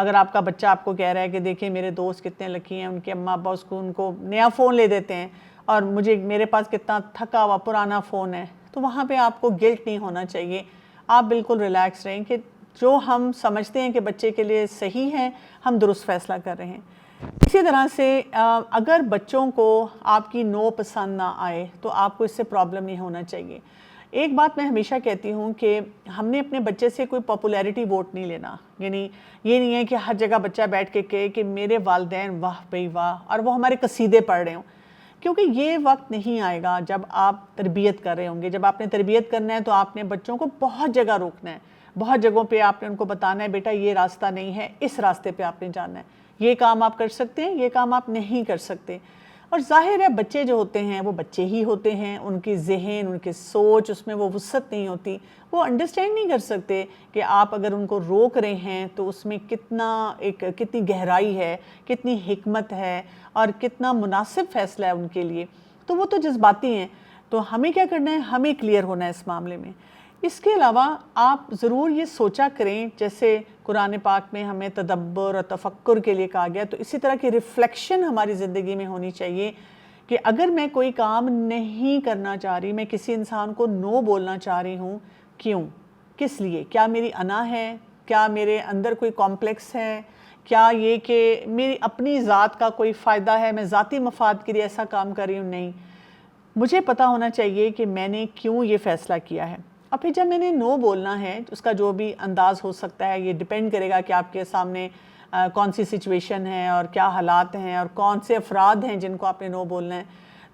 اگر آپ کا بچہ آپ کو کہہ رہا ہے کہ دیکھیں میرے دوست کتنے لکی ہیں، ان کے اماں ابا ان کو نیا فون لے دیتے ہیں اور میرے پاس کتنا تھکا ہوا پرانا فون ہے، تو وہاں پہ آپ کو گلٹ نہیں ہونا چاہیے. آپ بالکل ریلیکس رہیں کہ جو ہم سمجھتے ہیں کہ بچے کے لیے صحیح ہے ہم درست فیصلہ کر رہے ہیں. اسی طرح سے اگر بچوں کو آپ کی نو پسند نہ آئے تو آپ کو اس سے پرابلم نہیں ہونا چاہیے. ایک بات میں ہمیشہ کہتی ہوں کہ ہم نے اپنے بچے سے کوئی پاپولیرٹی ووٹ نہیں لینا. یعنی یہ نہیں ہے کہ ہر جگہ بچہ بیٹھ کے کہے کہ میرے والدین واہ بھئی واہ اور وہ ہمارے قصیدے پڑھ رہے ہوں، کیونکہ یہ وقت نہیں آئے گا جب آپ تربیت کر رہے ہوں گے. جب آپ نے تربیت کرنا ہے تو آپ نے بچوں کو بہت جگہ روکنا ہے، بہت جگہوں پہ آپ نے ان کو بتانا ہے بیٹا یہ راستہ نہیں ہے، اس راستے پہ آپ نے جانا ہے، یہ کام آپ کر سکتے ہیں، یہ کام آپ نہیں کر سکتے. اور ظاہر ہے بچے جو ہوتے ہیں وہ بچے ہی ہوتے ہیں، ان کی ذہن، ان کی سوچ، اس میں وہ وسعت نہیں ہوتی، وہ انڈرسٹینڈ نہیں کر سکتے کہ آپ اگر ان کو روک رہے ہیں تو اس میں کتنی گہرائی ہے، کتنی حکمت ہے اور کتنا مناسب فیصلہ ہے ان کے لیے. تو وہ تو جذباتی ہیں. تو ہمیں کیا کرنا ہے؟ ہمیں کلیئر ہونا ہے اس معاملے میں. اس کے علاوہ آپ ضرور یہ سوچا کریں، جیسے قرآن پاک میں ہمیں تدبر اور تفکر کے لیے کہا گیا، تو اسی طرح کی ریفلیکشن ہماری زندگی میں ہونی چاہیے کہ اگر میں کوئی کام نہیں کرنا چاہ رہی، میں کسی انسان کو نو بولنا چاہ رہی ہوں، کیوں؟ کس لیے؟ کیا میری انا ہے؟ کیا میرے اندر کوئی کمپلیکس ہے؟ کیا یہ کہ میری اپنی ذات کا کوئی فائدہ ہے، میں ذاتی مفاد کے لیے ایسا کام کر رہی ہوں؟ نہیں، مجھے پتہ ہونا چاہیے کہ میں نے کیوں یہ فیصلہ کیا ہے. اور پھر جب میں نے نو بولنا ہے، اس کا جو بھی انداز ہو سکتا ہے، یہ ڈیپینڈ کرے گا کہ آپ کے سامنے کون سی سچویشن ہے اور کیا حالات ہیں اور کون سے افراد ہیں جن کو آپ نے نو بولنا ہے.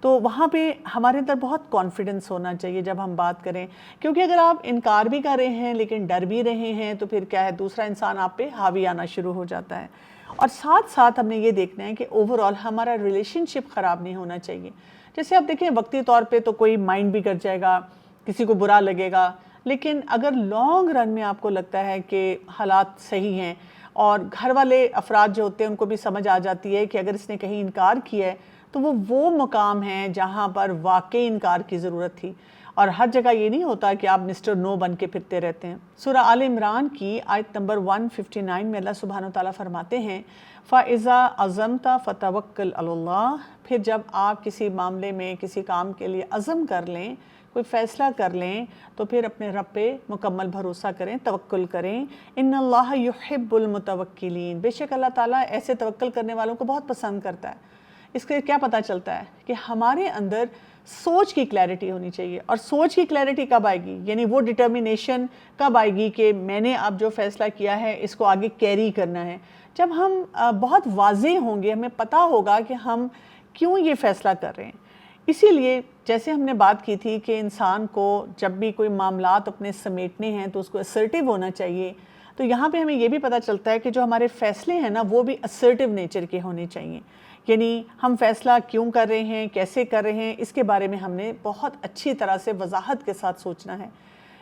تو وہاں پہ ہمارے اندر بہت کانفیڈنس ہونا چاہیے جب ہم بات کریں، کیونکہ اگر آپ انکار بھی کر رہے ہیں لیکن ڈر بھی رہے ہیں تو پھر کیا ہے، دوسرا انسان آپ پہ حاوی آنا شروع ہو جاتا ہے. اور ساتھ ساتھ ہم نے یہ دیکھنا ہے کہ اوورآل ہمارا ریلیشن شپ خراب نہیں ہونا چاہیے. جیسے آپ دیکھیں وقتی طور پہ تو کوئی مائنڈ بھی کر جائے گا، کسی کو برا لگے گا، لیکن اگر لانگ رن میں آپ کو لگتا ہے کہ حالات صحیح ہیں اور گھر والے افراد جو ہوتے ہیں ان کو بھی سمجھ آ جاتی ہے کہ اگر اس نے کہیں انکار کیا ہے تو وہ مقام ہے جہاں پر واقعی انکار کی ضرورت تھی. اور ہر جگہ یہ نہیں ہوتا کہ آپ مسٹر نو بن کے پھرتے رہتے ہیں. سورہ آل عمران کی آیت نمبر 159 میں اللہ سبحانہ وتعالیٰ فرماتے ہیں فَإِذَا عَزَمْتَ فَتَوَكَّلْ عَلَى اللَّهِ. پھر جب آپ کسی معاملے میں کسی کام کے لیے عزم کر لیں، کوئی فیصلہ کر لیں، تو پھر اپنے رب پہ مکمل بھروسہ کریں، توکل کریں. ان اللہ یحب المتوکلین. بے شک اللہ تعالیٰ ایسے توکل کرنے والوں کو بہت پسند کرتا ہے. اس سے کیا پتہ چلتا ہے کہ ہمارے اندر سوچ کی کلیئرٹی ہونی چاہیے. اور سوچ کی کلیئرٹی کب آئے گی؟ یعنی وہ ڈٹرمینیشن کب آئے گی کہ میں نے اب جو فیصلہ کیا ہے اس کو آگے کیری کرنا ہے. جب ہم بہت واضح ہوں گے، ہمیں پتہ ہوگا کہ ہم کیوں یہ فیصلہ کر رہے ہیں. اسی لیے جیسے ہم نے بات کی تھی کہ انسان کو جب بھی کوئی معاملات اپنے سمیٹنے ہیں تو اس کو اسرٹیو ہونا چاہیے. تو یہاں پہ ہمیں یہ بھی پتہ چلتا ہے کہ جو ہمارے فیصلے ہیں نا وہ بھی اسرٹیو نیچر کے ہونے چاہیے. یعنی ہم فیصلہ کیوں کر رہے ہیں، کیسے کر رہے ہیں، اس کے بارے میں ہم نے بہت اچھی طرح سے وضاحت کے ساتھ سوچنا ہے.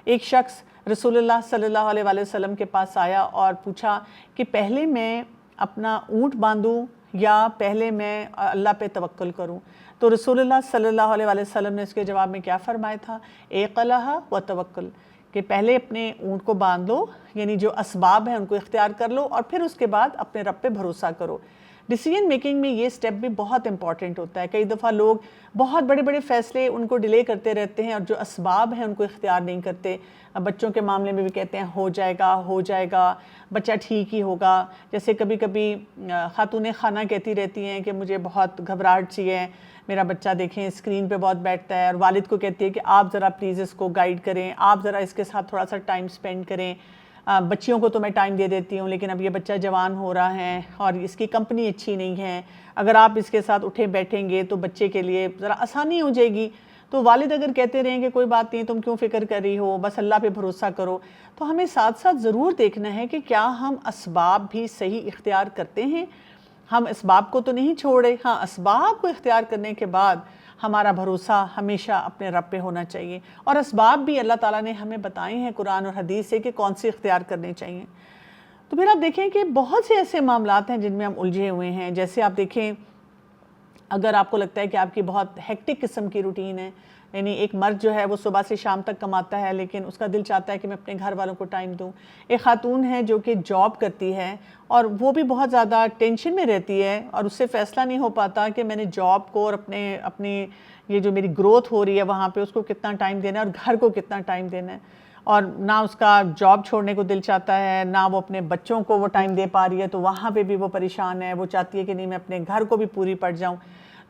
ایک شخص رسول اللہ صلی اللہ علیہ وآلہ وسلم کے پاس آیا اور پوچھا کہ پہلے میں اپنا اونٹ باندھوں یا پہلے میں اللہ پہ توکل کروں. تو رسول اللہ صلی اللہ علیہ وآلہ وسلم نے اس کے جواب میں کیا فرمایا تھا؟ اقلعہ وتوکل، کہ پہلے اپنے اونٹ کو باندھ لو، یعنی جو اسباب ہیں ان کو اختیار کر لو، اور پھر اس کے بعد اپنے رب پہ بھروسہ کرو. ڈیسیجن میکنگ میں یہ سٹیپ بھی بہت امپورٹنٹ ہوتا ہے. کئی دفعہ لوگ بہت بڑے بڑے فیصلے ان کو ڈیلے کرتے رہتے ہیں اور جو اسباب ہیں ان کو اختیار نہیں کرتے. بچوں کے معاملے میں بھی کہتے ہیں ہو جائے گا، بچہ ٹھیک ہی ہوگا. جیسے کبھی کبھی خاتون خانہ کہتی رہتی ہیں کہ مجھے بہت گھبراہٹ سی ہے، میرا بچہ دیکھیں اسکرین پہ بہت بیٹھتا ہے، اور والد کو کہتی ہے کہ آپ ذرا پلیز اس کو گائیڈ کریں، آپ ذرا اس کے ساتھ تھوڑا سا ٹائم سپینڈ کریں. بچیوں کو تو میں ٹائم دے دیتی ہوں لیکن اب یہ بچہ جوان ہو رہا ہے اور اس کی کمپنی اچھی نہیں ہے، اگر آپ اس کے ساتھ اٹھیں بیٹھیں گے تو بچے کے لیے ذرا آسانی ہو جائے گی. تو والد اگر کہتے رہیں کہ کوئی بات نہیں، تم کیوں فکر کر رہی ہو، بس اللہ پہ بھروسہ کرو، تو ہمیں ساتھ ساتھ ضرور دیکھنا ہے کہ کیا ہم اسباب بھی صحیح اختیار کرتے ہیں. ہم اسباب کو تو نہیں چھوڑے، ہاں اسباب کو اختیار کرنے کے بعد ہمارا بھروسہ ہمیشہ اپنے رب پہ ہونا چاہیے. اور اسباب بھی اللہ تعالیٰ نے ہمیں بتائے ہیں قرآن اور حدیث سے کہ کون سے اختیار کرنے چاہیے. تو پھر آپ دیکھیں کہ بہت سے ایسے معاملات ہیں جن میں ہم الجھے ہوئے ہیں. جیسے آپ دیکھیں اگر آپ کو لگتا ہے کہ آپ کی بہت ہیکٹک قسم کی روٹین ہے، یعنی ایک مرد جو ہے وہ صبح سے شام تک کماتا ہے لیکن اس کا دل چاہتا ہے کہ میں اپنے گھر والوں کو ٹائم دوں، ایک خاتون ہے جو کہ جاب کرتی ہے اور وہ بھی بہت زیادہ ٹینشن میں رہتی ہے اور اس سے فیصلہ نہیں ہو پاتا کہ میں نے جاب کو اور اپنی یہ جو میری گروتھ ہو رہی ہے وہاں پہ اس کو کتنا ٹائم دینا ہے اور گھر کو کتنا ٹائم دینا ہے، اور نہ اس کا جاب چھوڑنے کو دل چاہتا ہے، نہ وہ اپنے بچوں کو وہ ٹائم دے پا رہی ہے، تو وہاں پہ بھی وہ پریشان ہے، وہ چاہتی ہے کہ نہیں میں اپنے گھر کو بھی پوری پڑ جاؤں۔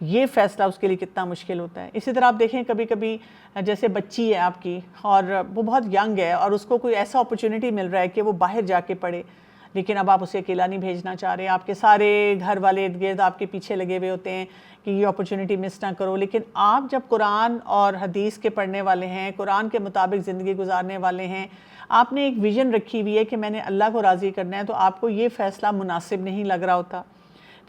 یہ فیصلہ اس کے لیے کتنا مشکل ہوتا ہے۔ اسی طرح آپ دیکھیں کبھی کبھی جیسے بچی ہے آپ کی اور وہ بہت ینگ ہے اور اس کو کوئی ایسا اپرچونٹی مل رہا ہے کہ وہ باہر جا کے پڑھے، لیکن اب آپ اسے اکیلا نہیں بھیجنا چاہ رہے، آپ کے سارے گھر والے ارد گرد آپ کے پیچھے لگے ہوئے ہوتے ہیں کہ یہ اپرچونٹی مس نہ کرو، لیکن آپ جب قرآن اور حدیث کے پڑھنے والے ہیں، قرآن کے مطابق زندگی گزارنے والے ہیں، آپ نے ایک ویژن رکھی ہوئی ہے کہ میں نے اللہ کو راضی کرنا ہے، تو آپ کو یہ فیصلہ مناسب نہیں لگ رہا ہوتا۔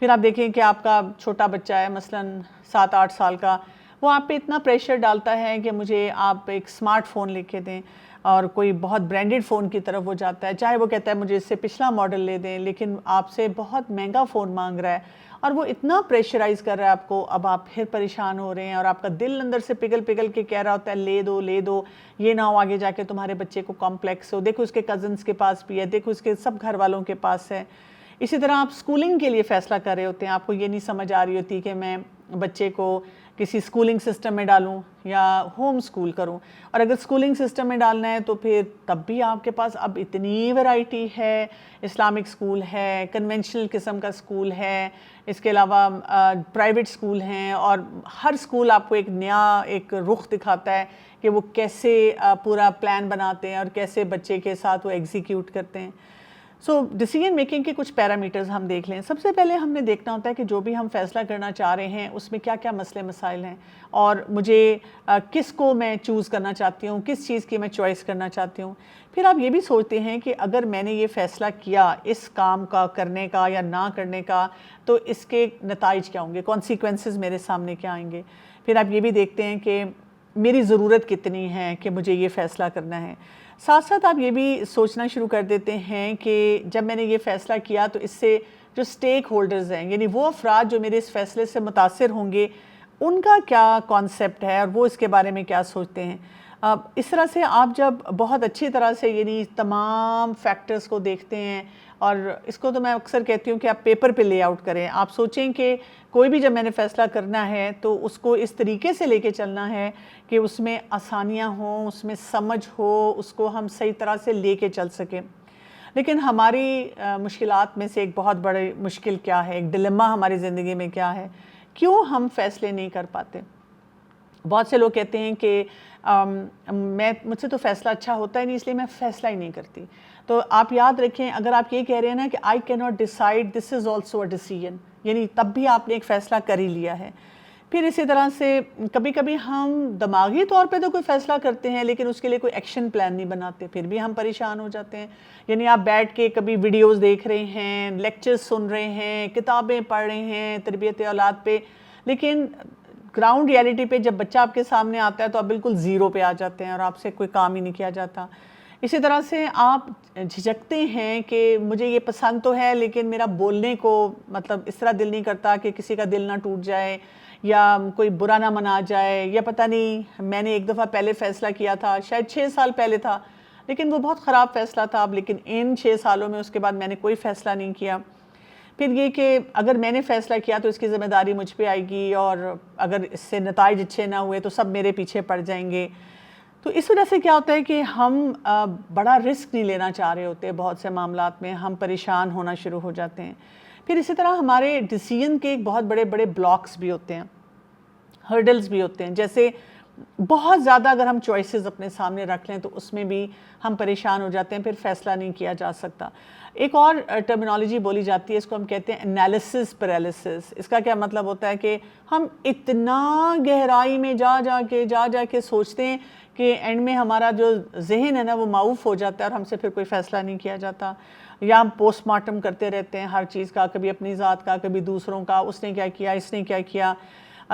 پھر آپ دیکھیں کہ آپ کا چھوٹا بچہ ہے مثلاً 7-8 سال کا، وہ آپ پہ اتنا پریشر ڈالتا ہے کہ مجھے آپ ایک سمارٹ فون لے کے دیں، اور کوئی بہت برانڈڈ فون کی طرف وہ جاتا ہے، چاہے وہ کہتا ہے مجھے اس سے پچھلا ماڈل لے دیں، لیکن آپ سے بہت مہنگا فون مانگ رہا ہے اور وہ اتنا پریشرائز کر رہا ہے آپ کو، اب آپ پھر پریشان ہو رہے ہیں اور آپ کا دل اندر سے پگھل پگھل کے کہہ رہا ہوتا ہے لے دو لے دو، یہ نہ ہو آگے جا کے تمہارے بچے کو کمپلیکس ہو، دیکھو اس کے کزنس کے پاس بھی ہے، دیکھو اس کے سب گھر والوں کے پاس ہے۔ اسی طرح آپ سکولنگ کے لیے فیصلہ کر رہے ہوتے ہیں، آپ کو یہ نہیں سمجھ آ رہی ہوتی کہ میں بچے کو کسی سکولنگ سسٹم میں ڈالوں یا ہوم سکول کروں، اور اگر سکولنگ سسٹم میں ڈالنا ہے تو پھر تب بھی آپ کے پاس اب اتنی ویرائٹی ہے، اسلامک سکول ہے، کنونشنل قسم کا سکول ہے، اس کے علاوہ پرائیویٹ سکول ہیں، اور ہر سکول آپ کو ایک نیا ایک رخ دکھاتا ہے کہ وہ کیسے پورا پلان بناتے ہیں اور کیسے بچے کے ساتھ وہ ایگزیکیوٹ کرتے ہیں۔ سو ڈیسیجن میکنگ کے کچھ پیرامیٹرز ہم دیکھ لیں۔ سب سے پہلے ہم نے دیکھنا ہوتا ہے کہ جو بھی ہم فیصلہ کرنا چاہ رہے ہیں اس میں کیا کیا مسئلے مسائل ہیں، اور مجھے کس کو میں چوز کرنا چاہتی ہوں، کس چیز کی میں چوائس کرنا چاہتی ہوں۔ پھر آپ یہ بھی سوچتے ہیں کہ اگر میں نے یہ فیصلہ کیا اس کام کا کرنے کا یا نہ کرنے کا تو اس کے نتائج کیا ہوں گے، کانسیکوینسز میرے سامنے کیا آئیں گے۔ پھر آپ یہ بھی دیکھتے ہیں کہ میری ضرورت کتنی ہے کہ مجھے یہ فیصلہ کرنا ہے۔ ساتھ ساتھ آپ یہ بھی سوچنا شروع کر دیتے ہیں کہ جب میں نے یہ فیصلہ کیا تو اس سے جو سٹیک ہولڈرز ہیں، یعنی وہ افراد جو میرے اس فیصلے سے متاثر ہوں گے، ان کا کیا کانسیپٹ ہے اور وہ اس کے بارے میں کیا سوچتے ہیں۔ اس طرح سے آپ جب بہت اچھی طرح سے یعنی تمام فیکٹرز کو دیکھتے ہیں، اور اس کو تو میں اکثر کہتی ہوں کہ آپ پیپر پہ لے آؤٹ کریں، آپ سوچیں کہ کوئی بھی جب میں نے فیصلہ کرنا ہے تو اس کو اس طریقے سے لے کے چلنا ہے کہ اس میں آسانیاں ہوں، اس میں سمجھ ہو، اس کو ہم صحیح طرح سے لے کے چل سکیں۔ لیکن ہماری مشکلات میں سے ایک بہت بڑی مشکل کیا ہے، ایک ڈیلیما ہماری زندگی میں کیا ہے، کیوں ہم فیصلے نہیں کر پاتے؟ بہت سے لوگ کہتے ہیں کہ مجھ سے تو فیصلہ اچھا ہوتا ہی نہیں، اس لیے میں فیصلہ ہی نہیں کرتی۔ تو آپ یاد رکھیں، اگر آپ یہ کہہ رہے ہیں نا کہ آئی کی not decide this is also a decision, یعنی تب بھی آپ نے ایک فیصلہ کر ہی لیا ہے۔ پھر اسی طرح سے کبھی کبھی ہم دماغی طور پہ تو کوئی فیصلہ کرتے ہیں لیکن اس کے لیے کوئی ایکشن پلان نہیں بناتے، پھر بھی ہم پریشان ہو جاتے ہیں۔ یعنی آپ بیٹھ کے کبھی ویڈیوز دیکھ رہے ہیں، لیکچرز سن رہے ہیں، کتابیں پڑھ رہے ہیں تربیت اولاد پہ، لیکن گراؤنڈ ریالٹی پہ جب بچہ آپ کے سامنے آتا ہے تو آپ بالکل زیرو پہ آ جاتے ہیں اور آپ سے کوئی کام ہی نہیں کیا جاتا۔ اسی طرح سے آپ جھجکتے ہیں کہ مجھے یہ پسند تو ہے لیکن میرا بولنے کو مطلب اس طرح دل نہیں کرتا کہ کسی کا دل نہ ٹوٹ جائے یا کوئی برا نہ منا جائے، یا پتہ نہیں میں نے ایک دفعہ پہلے فیصلہ کیا تھا، شاید 6 سال پہلے تھا، لیکن وہ بہت خراب فیصلہ تھا، اب لیکن ان 6 سالوں میں اس کے بعد میں نے کوئی فیصلہ نہیں کیا۔ پھر یہ کہ اگر میں نے فیصلہ کیا تو اس کی ذمہ داری مجھ پہ آئے گی، اور اگر اس سے نتائج اچھے نہ ہوئے تو سب میرے پیچھے پڑ جائیں گے۔ تو اس وجہ سے کیا ہوتا ہے کہ ہم بڑا رسک نہیں لینا چاہ رہے ہوتے، بہت سے معاملات میں ہم پریشان ہونا شروع ہو جاتے ہیں۔ پھر اسی طرح ہمارے ڈیسیژن کے بہت بڑے بڑے بلاکس بھی ہوتے ہیں، ہرڈلز بھی ہوتے ہیں، جیسے بہت زیادہ اگر ہم چوائسز اپنے سامنے رکھ لیں تو اس میں بھی ہم پریشان ہو جاتے ہیں، پھر فیصلہ نہیں کیا جا سکتا۔ ایک اور ٹرمینالوجی بولی جاتی ہے، اس کو ہم کہتے ہیں انالیسس پیرالسس۔ اس کا کیا مطلب ہوتا ہے کہ ہم اتنا گہرائی میں جا جا کے سوچتے ہیں کہ اینڈ میں ہمارا جو ذہن ہے نا وہ معوف ہو جاتا ہے اور ہم سے پھر کوئی فیصلہ نہیں کیا جاتا، یا ہم پوسٹ مارٹم کرتے رہتے ہیں ہر چیز کا، کبھی اپنی ذات کا، کبھی دوسروں کا، اس نے کیا کیا، اس نے کیا کیا،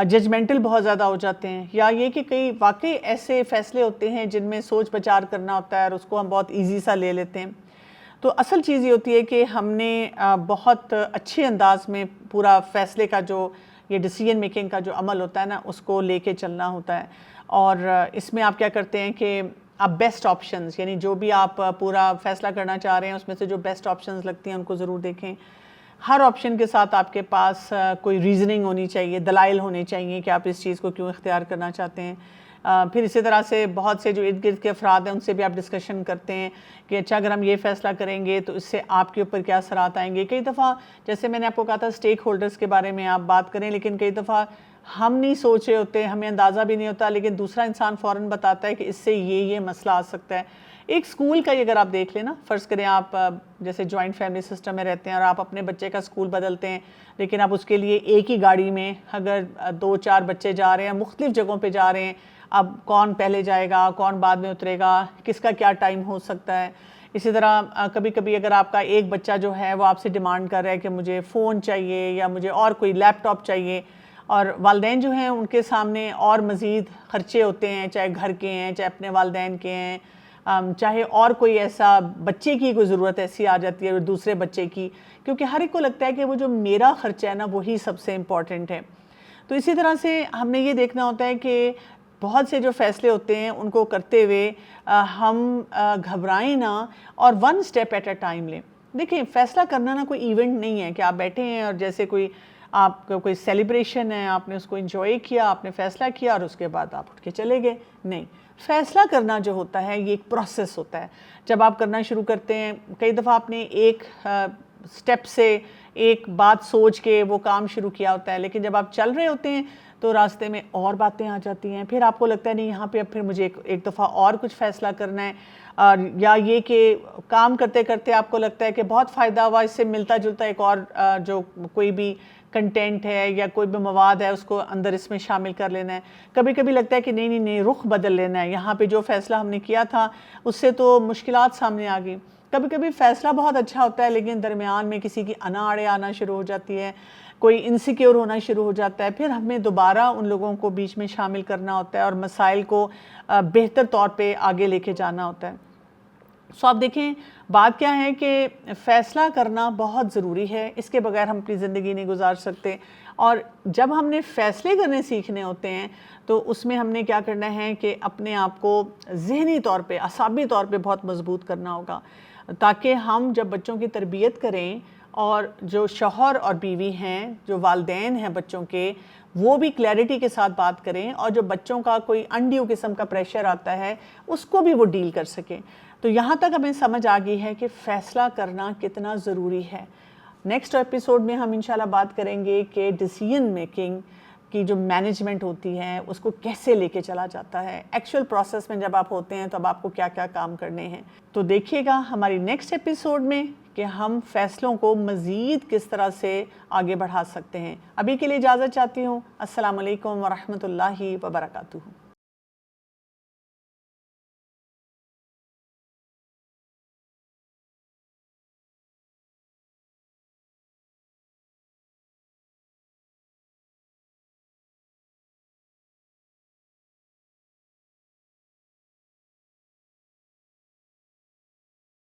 ججمنٹل بہت زیادہ ہو جاتے ہیں۔ یا یہ کہ کئی واقعی ایسے فیصلے ہوتے ہیں جن میں سوچ بچار کرنا ہوتا ہے اور اس کو ہم بہت ایزی سا لے لیتے ہیں۔ تو اصل چیز یہ ہوتی ہے کہ ہم نے بہت اچھے انداز میں پورا فیصلے کا جو یہ ڈیسیجن میکنگ کا جو عمل ہوتا ہے نا اس کو لے کے چلنا ہوتا ہے. اور اس میں آپ کیا کرتے ہیں کہ آپ بیسٹ آپشنز یعنی جو بھی آپ پورا فیصلہ کرنا چاہ رہے ہیں اس میں سے جو بیسٹ آپشنز لگتی ہیں ان کو ضرور دیکھیں. ہر آپشن کے ساتھ آپ کے پاس کوئی ریزننگ ہونی چاہیے, دلائل ہونے چاہیے کہ آپ اس چیز کو کیوں اختیار کرنا چاہتے ہیں. پھر اسی طرح سے بہت سے جو ارد گرد کے افراد ہیں ان سے بھی آپ ڈسکشن کرتے ہیں کہ اچھا اگر ہم یہ فیصلہ کریں گے تو اس سے آپ کے اوپر کیا اثرات آئیں گے. کئی دفعہ جیسے میں نے آپ کو کہا تھا اسٹیک ہولڈرز کے بارے میں آپ بات کریں, لیکن کئی دفعہ ہم نہیں سوچ رہے ہوتے, ہمیں اندازہ بھی نہیں ہوتا, لیکن دوسرا انسان فوراً بتاتا ہے کہ اس سے یہ مسئلہ آ سکتا ہے. ایک اسکول کا اگر آپ دیکھ لیں نا, فرض کریں آپ جیسے جوائنٹ فیملی سسٹم میں رہتے ہیں اور آپ اپنے بچے کا اسکول بدلتے ہیں, لیکن آپ اس کے لیے ایک ہی گاڑی میں اگر 2-4 بچے جا رہے ہیں, مختلف جگہوں پہ جا رہے ہیں, اب کون پہلے جائے گا, کون بعد میں اترے گا, کس کا کیا ٹائم ہو سکتا ہے. اسی طرح کبھی کبھی اگر آپ کا ایک بچہ جو ہے وہ آپ سے ڈیمانڈ کر رہا ہے کہ مجھے فون چاہیے یا مجھے اور کوئی لیپ ٹاپ چاہیے, اور والدین جو ہیں ان کے سامنے اور مزید خرچے ہوتے ہیں, چاہے گھر کے ہیں, چاہے اپنے والدین کے ہیں, چاہے اور کوئی ایسا بچے کی کوئی ضرورت ایسی آ جاتی ہے دوسرے بچے کی, کیونکہ ہر ایک کو لگتا ہے کہ وہ جو میرا خرچہ ہے نا وہی سب سے امپورٹنٹ ہے. تو اسی طرح سے ہم نے یہ دیکھنا ہوتا ہے کہ بہت سے جو فیصلے ہوتے ہیں ان کو کرتے ہوئے ہم گھبرائیں نہ اور 1 اسٹیپ ایٹ اے ٹائم لیں. دیکھیں فیصلہ کرنا نا کوئی ایونٹ نہیں ہے کہ آپ بیٹھے ہیں اور جیسے کوئی آپ کا کوئی سیلیبریشن ہے, آپ نے اس کو انجوائے کیا, آپ نے فیصلہ کیا اور اس کے بعد آپ اٹھ کے چلے گئے. نہیں, فیصلہ کرنا جو ہوتا ہے یہ ایک پروسیس ہوتا ہے. جب آپ کرنا شروع کرتے ہیں, کئی دفعہ آپ نے ایک سٹیپ سے ایک بات سوچ کے وہ کام شروع کیا ہوتا ہے, لیکن جب آپ چل رہے ہوتے ہیں تو راستے میں اور باتیں آ جاتی ہیں, پھر آپ کو لگتا ہے نہیں یہاں پہ اب پھر مجھے ایک دفعہ اور کچھ فیصلہ کرنا ہے, یا یہ کہ کام کرتے کرتے آپ کو لگتا ہے کہ بہت فائدہ ہوا, اس سے ملتا جلتا ایک اور جو کوئی بھی کنٹینٹ ہے یا کوئی بھی مواد ہے اس کو اندر اس میں شامل کر لینا ہے. کبھی کبھی لگتا ہے کہ نہیں رخ بدل لینا ہے, یہاں پہ جو فیصلہ ہم نے کیا تھا اس سے تو مشکلات سامنے آ گئی. کبھی کبھی فیصلہ بہت اچھا ہوتا ہے لیکن درمیان میں کسی کی اناڑے آنا شروع ہو جاتی ہے, کوئی انسیکیور ہونا شروع ہو جاتا ہے, پھر ہمیں دوبارہ ان لوگوں کو بیچ میں شامل کرنا ہوتا ہے اور مسائل کو بہتر طور پہ آگے لے کے جانا ہوتا ہے. سو آپ دیکھیں بات کیا ہے کہ فیصلہ کرنا بہت ضروری ہے, اس کے بغیر ہم اپنی زندگی نہیں گزار سکتے. اور جب ہم نے فیصلے کرنے سیکھنے ہوتے ہیں تو اس میں ہم نے کیا کرنا ہے کہ اپنے آپ کو ذہنی طور پہ, اعصابی طور پہ بہت مضبوط کرنا ہوگا, تاکہ ہم جب بچوں کی تربیت کریں اور جو شوہر اور بیوی ہیں, جو والدین ہیں بچوں کے, وہ بھی کلیئرٹی کے ساتھ بات کریں, اور جو بچوں کا کوئی انڈیو قسم کا پریشر آتا ہے اس کو بھی وہ ڈیل کر سکیں. تو یہاں تک ہمیں سمجھ آ گئی ہے کہ فیصلہ کرنا کتنا ضروری ہے. نیکسٹ ایپیسوڈ میں ہم انشاءاللہ بات کریں گے کہ ڈیسیژن میکنگ کی جو مینجمنٹ ہوتی ہے اس کو کیسے لے کے چلا جاتا ہے, ایکچوئل پروسیس میں جب آپ ہوتے ہیں تو اب آپ کو کیا کیا کام کرنے ہیں. تو دیکھیے گا ہماری نیکسٹ ایپیسوڈ میں کہ ہم فیصلوں کو مزید کس طرح سے آگے بڑھا سکتے ہیں. ابھی کے لیے اجازت چاہتی ہوں. السلام علیکم ورحمۃ اللہ وبرکاتہ.